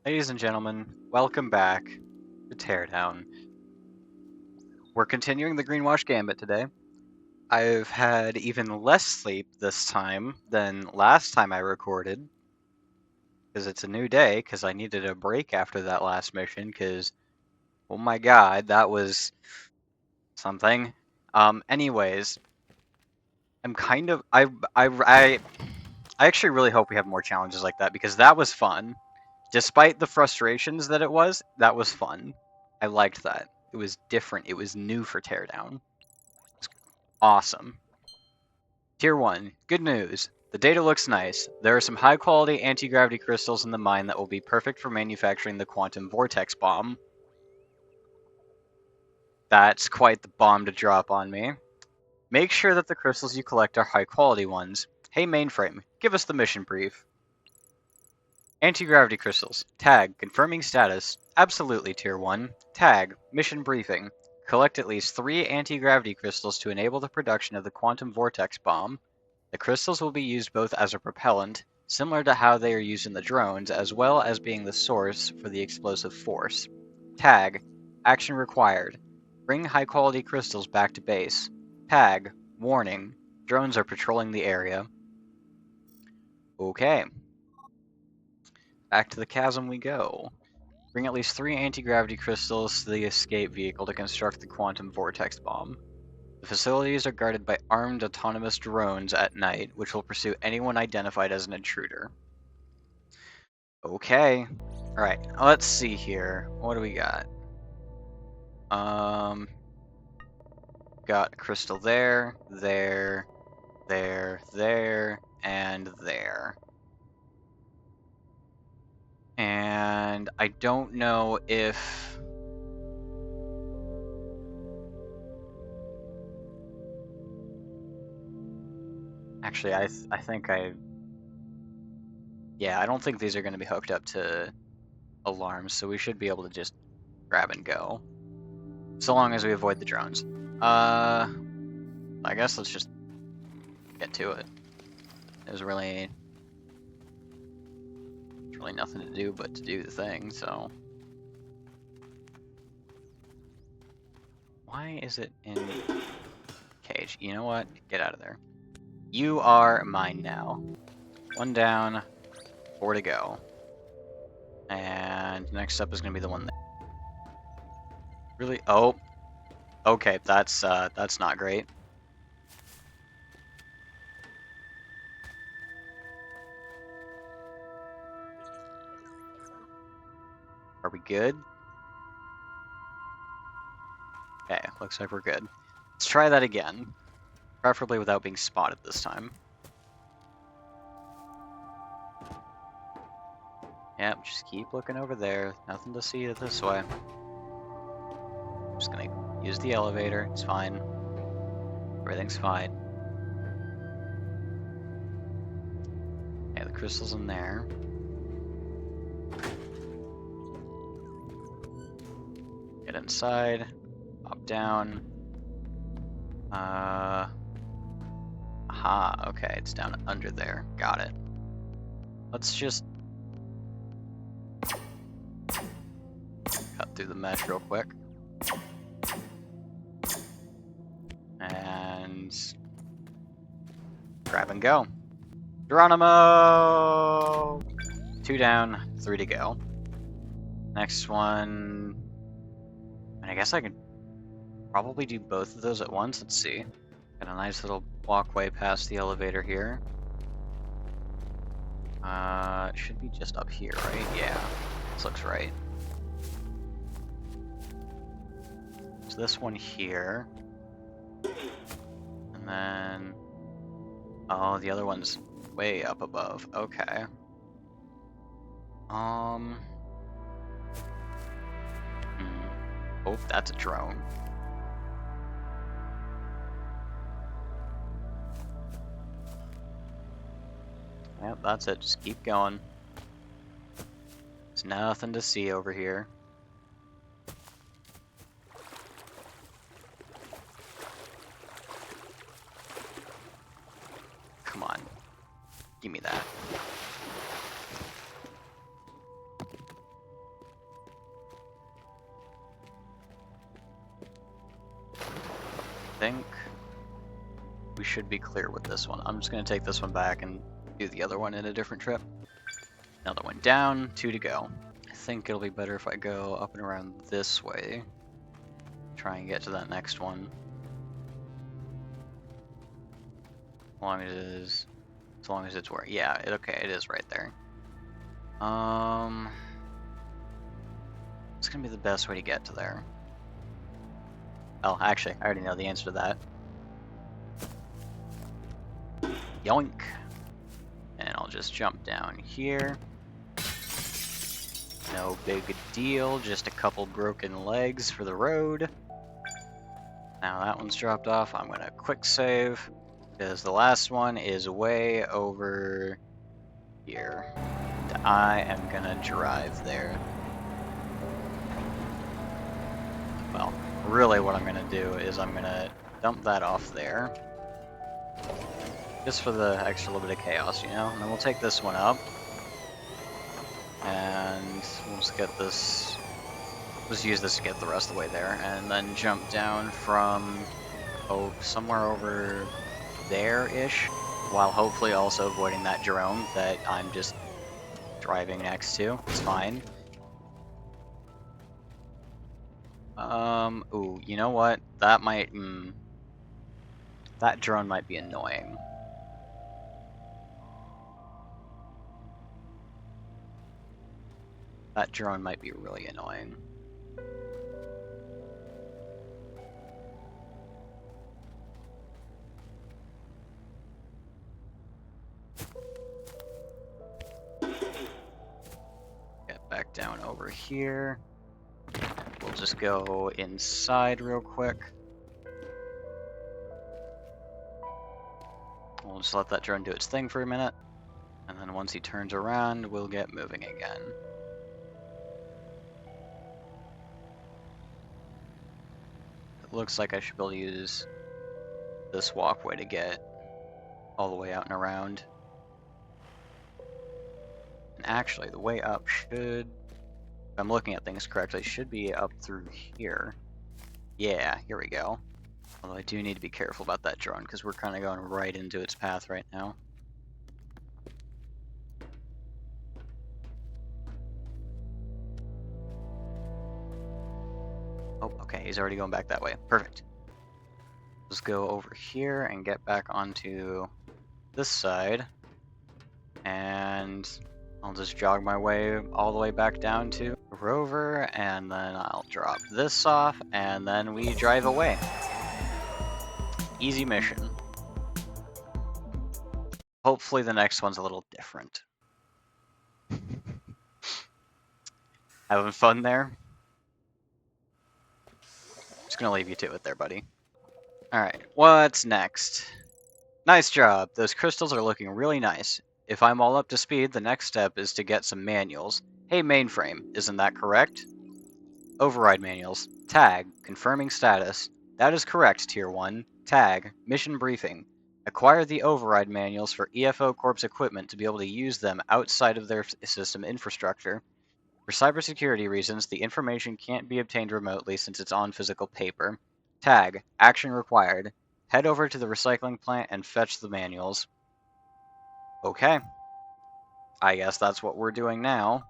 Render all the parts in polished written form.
Ladies and gentlemen, welcome back to Teardown. We're continuing the Greenwash Gambit today. I've had even less sleep this time than last time I recorded, because it's a new day, because I needed a break after that last mission, because, oh my god, that was something. Anyways, I actually really hope we have more challenges like that, because that was fun. Despite the frustrations that it was, that was fun. I liked that. It was different. It was new for Teardown. It's awesome. Tier 1. Good news. The data looks nice. There are some high-quality anti-gravity crystals in the mine that will be perfect for manufacturing the quantum vortex bomb. That's quite the bomb to drop on me. Make sure that the crystals you collect are high-quality ones. Hey mainframe, give us the mission brief. Anti-gravity crystals. Tag. Confirming status. Absolutely, Tier 1. Tag. Mission briefing. Collect at least 3 anti-gravity crystals to enable the production of the quantum vortex bomb. The crystals will be used both as a propellant, similar to how they are used in the drones, as well as being the source for the explosive force. Tag. Action required. Bring high-quality crystals back to base. Tag. Warning. Drones are patrolling the area. Okay. Back to the chasm we go. Bring at least 3 anti-gravity crystals to the escape vehicle to construct the quantum vortex bomb. The facilities are guarded by armed autonomous drones at night, which will pursue anyone identified as an intruder. Okay. Alright, let's see here. What do we got? Got a crystal there, there, and there. And I don't know if... Actually, I think yeah, I don't think these are going to be hooked up to alarms, so we should be able to just grab and go. So long as we avoid the drones. I guess let's just get to it. There's really nothing to do but to do the thing, so... Why is it in cage? You know what? Get out of there. You are mine now. 1 down, 4 to go. And next up is going to be the one that... Really? Oh. Okay, that's not great. Are we good? Okay, looks like we're good. Let's try that again. Preferably without being spotted this time. Yep, just keep looking over there. Nothing to see this way. Just gonna use the elevator. It's fine. Everything's fine. Okay, the crystal's in there. Get inside. Pop down. Aha, okay, it's down under there. Got it. Let's just cut through the mesh real quick. And grab and go. Geronimo! 2 down, 3 to go. Next one... And I guess I could probably do both of those at once. Let's see. Got a nice little walkway past the elevator here. It should be just up here, right? Yeah, this looks right. So this one here. And then... Oh, the other one's way up above. Okay. Oh, that's a drone. Yep, that's it. Just keep going. There's nothing to see over here. Come on. Give me that. should be clear with this one. I'm just going to take this one back and do the other one in a different trip. Another one down, 2 to go. I think it'll be better if I go up and around this way. Try and get to that next one. As long as it's where, yeah, okay, it is right there. It's gonna be the best way to get to there. Oh, actually, I already know the answer to that. Yoink! And I'll just jump down here. No big deal, just a couple broken legs for the road. Now that one's dropped off, I'm gonna quick save, because the last one is way over here. And I am gonna drive there. Well, really what I'm gonna do is I'm gonna dump that off there. Just for the extra little bit of chaos, you know? And then we'll take this one up. And we'll just get this... Just use this to get the rest of the way there. And then jump down from... oh, somewhere over there-ish. While hopefully also avoiding that drone that I'm just driving next to. It's fine. Ooh, you know what? That might, that drone might be annoying. That drone might be really annoying. Get back down over here. We'll just go inside real quick. We'll just let that drone do its thing for a minute. And then once he turns around, we'll get moving again. It looks like I should be able to use this walkway to get all the way out and around. And actually, the way up should... if I'm looking at things correctly, should be up through here. Yeah, here we go. Although I do need to be careful about that drone, because we're kind of going right into its path right now. Oh, okay, he's already going back that way. Perfect. Let's go over here and get back onto this side. And I'll just jog my way all the way back down to Rover, and then I'll drop this off, and then we drive away. Easy mission. Hopefully the next one's a little different. Having fun there? Just gonna leave you to it there, buddy. Alright, what's next? Nice job. Those crystals are looking really nice. If I'm all up to speed, the next step is to get some manuals. Hey, mainframe, isn't that correct? Override manuals. Tag, confirming status. That is correct, Tier 1. Tag, mission briefing. Acquire the override manuals for EFO Corp's equipment to be able to use them outside of their system infrastructure. For cybersecurity reasons, the information can't be obtained remotely since it's on physical paper. Tag, action required. Head over to the recycling plant and fetch the manuals. Okay. I guess that's what we're doing now.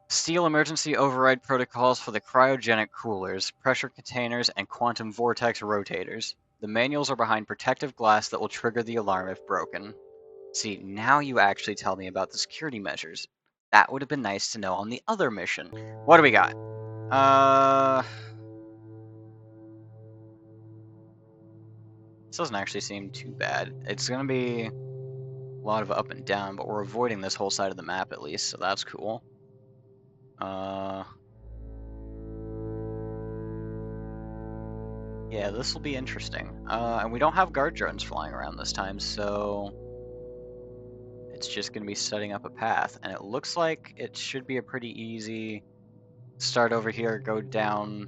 Steal emergency override protocols for the cryogenic coolers, pressure containers, and quantum vortex rotators. The manuals are behind protective glass that will trigger the alarm if broken. See, now you actually tell me about the security measures. That would have been nice to know on the other mission. What do we got? This doesn't actually seem too bad. It's gonna be a lot of up and down, but we're avoiding this whole side of the map at least, so that's cool. Yeah, this will be interesting. And we don't have guard drones flying around this time, so it's just going to be setting up a path. And it looks like it should be a pretty easy start over here, go down,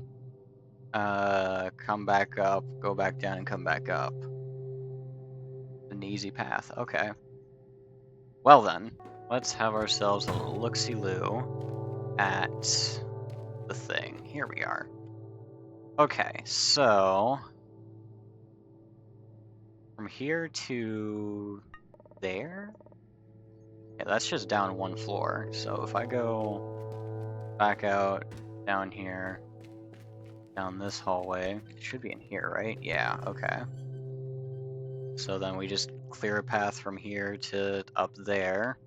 come back up, go back down, and come back up. An easy path. Okay. Well then, let's have ourselves a little look-see-loo at the thing. Here we are. Okay, so From here to there? Yeah, that's just down one floor. So if I go back out, down here, down this hallway, it should be in here, right? Yeah, okay. So then we just clear a path from here to up there.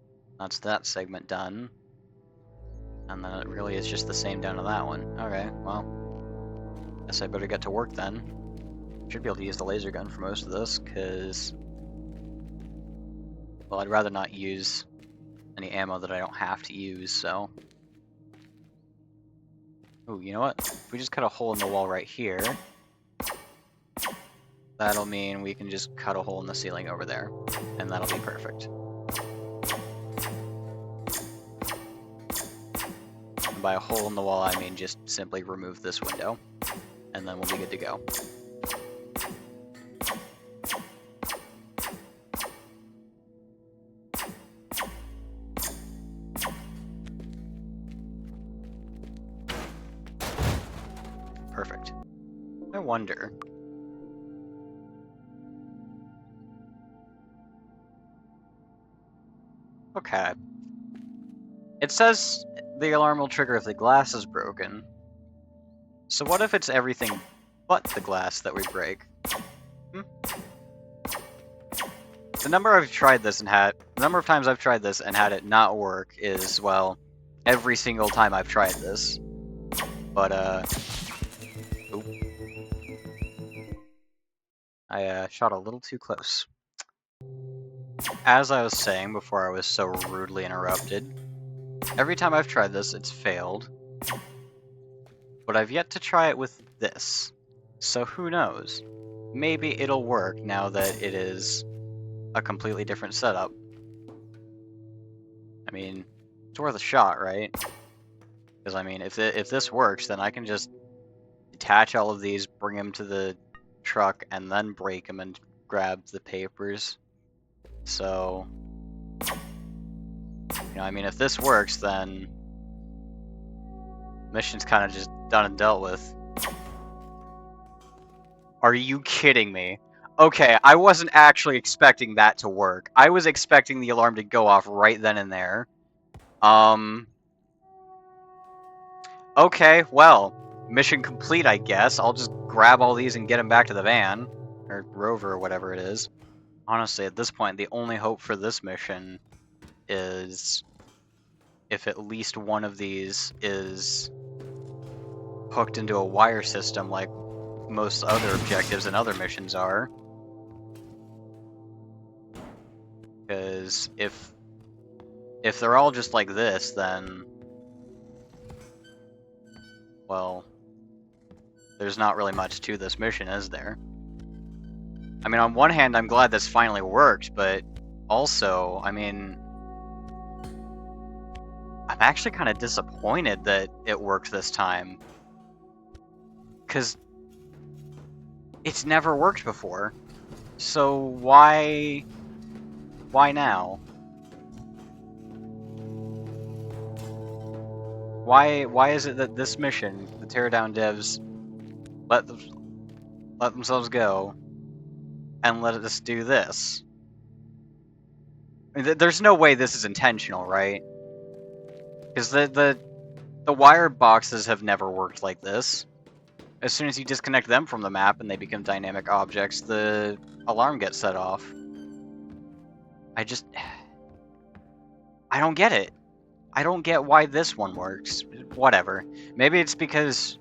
That's that segment done. And then it really is just the same down to that one. Okay, well, guess I better get to work then. Should be able to use the laser gun for most of this, because, well, I'd rather not use any ammo that I don't have to use, so. Oh, you know what? If we just cut a hole in the wall right here, that'll mean we can just cut a hole in the ceiling over there, and that'll be perfect. And by a hole in the wall, I mean just simply remove this window, and then we'll be good to go. Perfect. I wonder. Okay. It says the alarm will trigger if the glass is broken. So what if it's everything but the glass that we break? The number of times I've tried this and had it not work is, well, every single time I've tried this. But, oop. I shot a little too close. As I was saying before I was so rudely interrupted, every time I've tried this, it's failed. But I've yet to try it with this. So who knows? Maybe it'll work now that it is a completely different setup. I mean, it's worth a shot, right? Because, I mean, if this works, then I can just detach all of these, bring them to the truck, and then break them and grab the papers. So, you know, I mean, if this works, then mission's kind of just done and dealt with. Are you kidding me? Okay, I wasn't actually expecting that to work. I was expecting the alarm to go off right then and there. Okay, well, mission complete, I guess. I'll just grab all these and get them back to the van. Or rover, or whatever it is. Honestly, at this point, the only hope for this mission is if at least one of these is hooked into a wire system like most other objectives and other missions are. Because if they're all just like this, then, well, there's not really much to this mission, is there? I mean, on one hand, I'm glad this finally worked, but also, I mean, I'm actually kind of disappointed that it worked this time. Because it's never worked before. So why now? Why is it that this mission, the Teardown devs let themselves go and let us do this? I mean, there's no way this is intentional, right? Because the wire boxes have never worked like this. As soon as you disconnect them from the map and they become dynamic objects, the alarm gets set off. I don't get it. I don't get why this one works. Whatever. Maybe it's because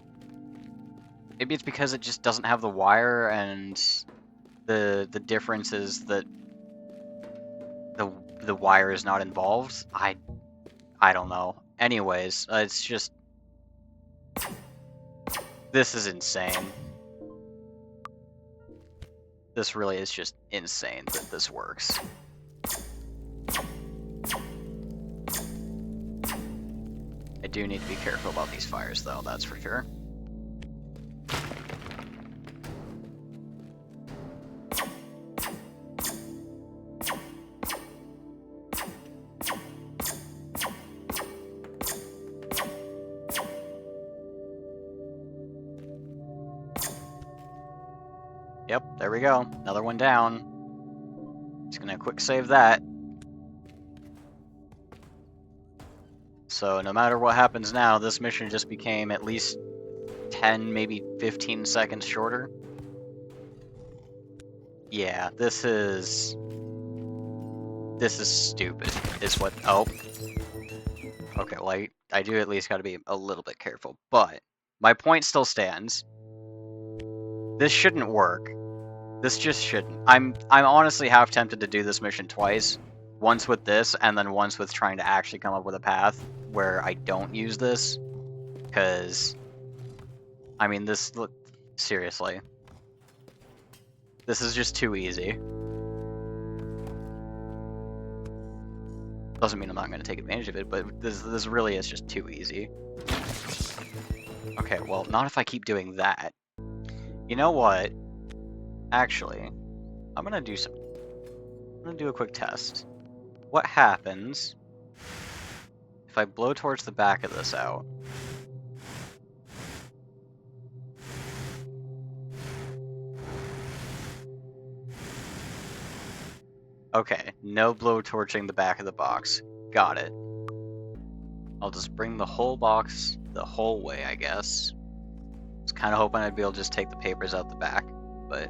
it just doesn't have the wire, and the difference is that the wire is not involved. I don't know. Anyways, it's just, this is insane. This really is just insane that this works. I do need to be careful about these fires, though, that's for sure. Yep, there we go. Another one down. gonna quick save that. So no matter what happens now, this mission just became at least 10, maybe 15 seconds shorter. Yeah, this is stupid, is what... Oh. Okay, well, I do at least gotta be a little bit careful, but my point still stands. This shouldn't work. This just shouldn't. I'm honestly half tempted to do this mission twice. Once with this, and then once with trying to actually come up with a path where I don't use this. Because, I mean, this... Look, seriously. This is just too easy. Doesn't mean I'm not going to take advantage of it, but this really is just too easy. Okay, well, not if I keep doing that. You know what? Actually, I'm going to do a quick test. What happens if I blow towards the back of this out? Okay, no blow torching the back of the box. Got it. I'll just bring the whole box the whole way, I guess. I was kind of hoping I'd be able to just take the papers out the back, but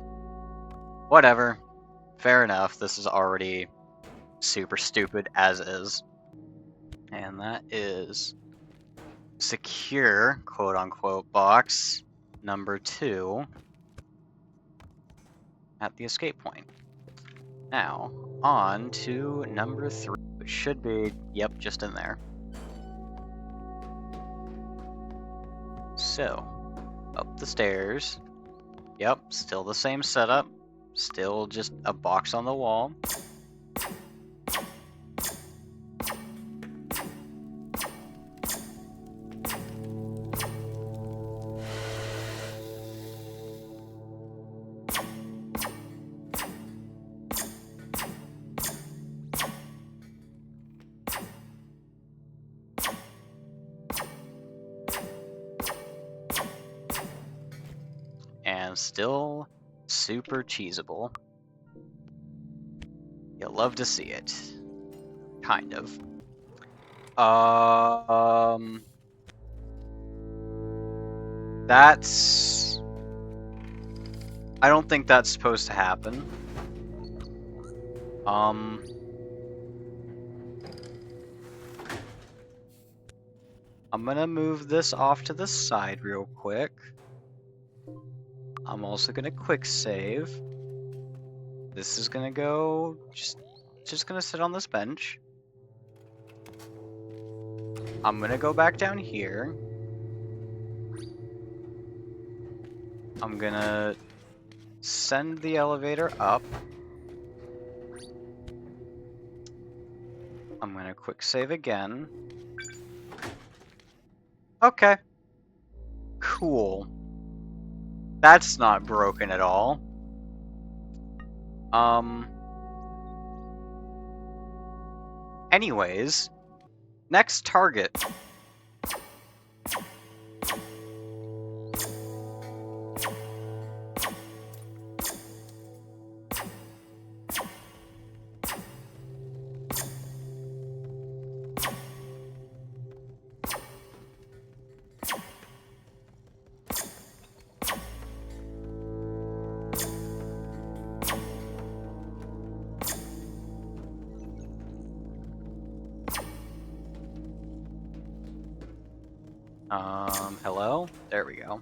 whatever. Fair enough, this is already super stupid as is. And that is secure, quote-unquote, box number 2 at the escape point. Now, on to number 3, which should be, yep, just in there. So, up the stairs. Yep, still the same setup. Still just a box on the wall. And still super cheesable. You'll love to see it. Kind of. That's... I don't think that's supposed to happen. I'm gonna move this off to the side real quick. I'm also gonna quick save. This is gonna go just gonna sit on this bench. I'm gonna go back down here. I'm gonna send the elevator up. I'm gonna quick save again. Okay. Cool. That's not broken at all. Anyways, next target. Hello? There we go.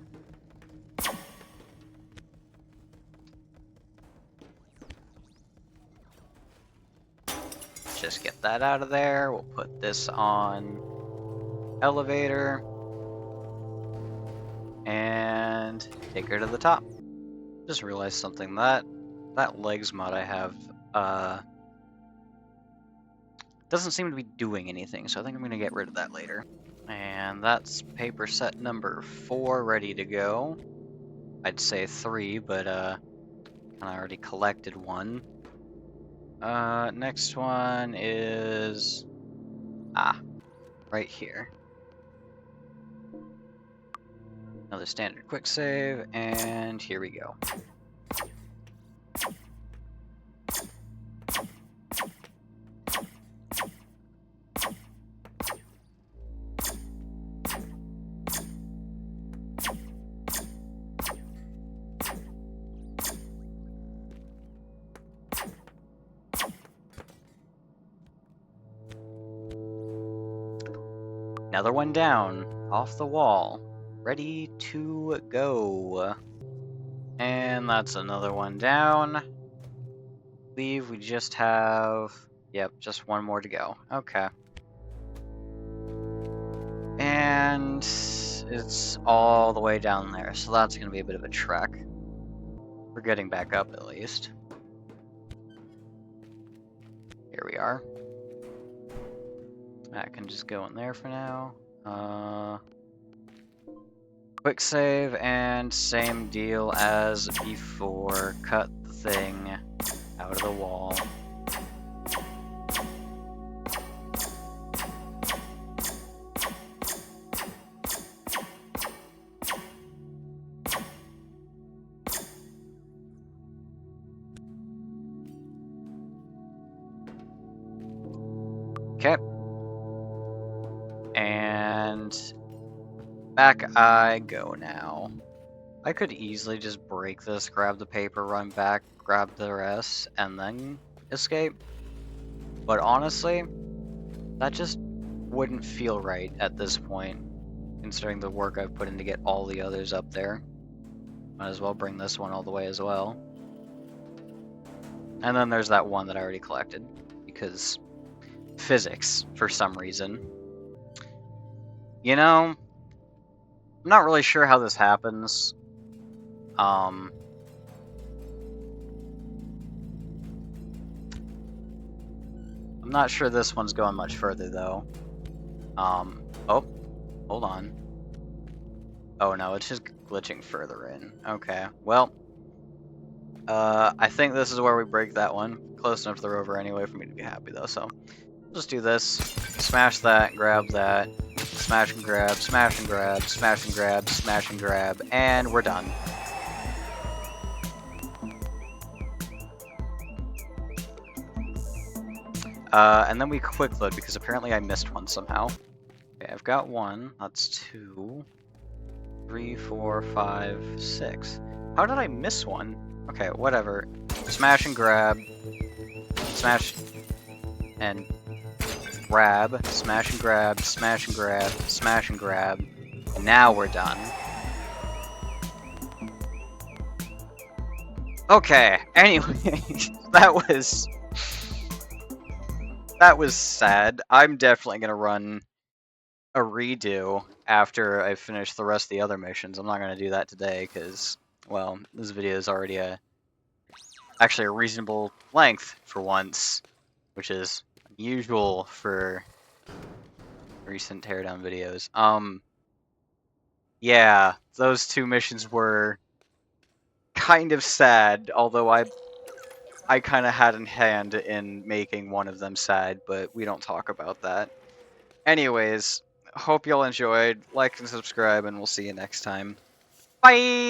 Just get that out of there. We'll put this on elevator. And take her to the top. Just realized something. That legs mod I have, doesn't seem to be doing anything, so I think I'm gonna get rid of that later. And that's paper set number 4 ready to go. I'd say 3, but I already collected one. Next one is right here. Another standard quick save, and here we go. Another one down, off the wall, ready to go. And that's another one down. I believe we just have, yep, just one more to go. Okay. And it's all the way down there, so that's going to be a bit of a trek. We're getting back up at least. Here we are. That can just go in there for now. Quick save and same deal as before. Cut the thing out of the wall. Okay. And back I go now. I could easily just break this, grab the paper, run back, grab the rest, and then escape. But honestly, that just wouldn't feel right at this point, considering the work I've put in to get all the others up there. Might as well bring this one all the way as well. And then there's that one that I already collected, because physics, for some reason. You know, I'm not really sure how this happens. I'm not sure this one's going much further, though. Oh, hold on. Oh, no, it's just glitching further in. Okay, well, I think this is where we break that one. Close enough to the rover anyway for me to be happy, though, so I'll just do this. Smash that, grab that, smash and grab, smash and grab, smash and grab, smash and grab, and we're done. And then we quick load because apparently I missed one somehow. Okay, I've got one. That's 2, 3, 4, 5, 6. How did I miss one? Okay, whatever. Smash and grab. Smash and grab. Smash and grab. Smash and grab. Smash and grab. Now we're done. Okay, anyway, that was sad. I'm definitely gonna run a redo after I finish the rest of the other missions. I'm not gonna do that today because, well, this video is already actually a reasonable length for once, which is unusual for recent Teardown videos. Yeah, those two missions were kind of sad, although I kind of had a hand in making one of them sad, but we don't talk about that. Anyways, hope y'all enjoyed. Like and subscribe, and we'll see you next time. Bye!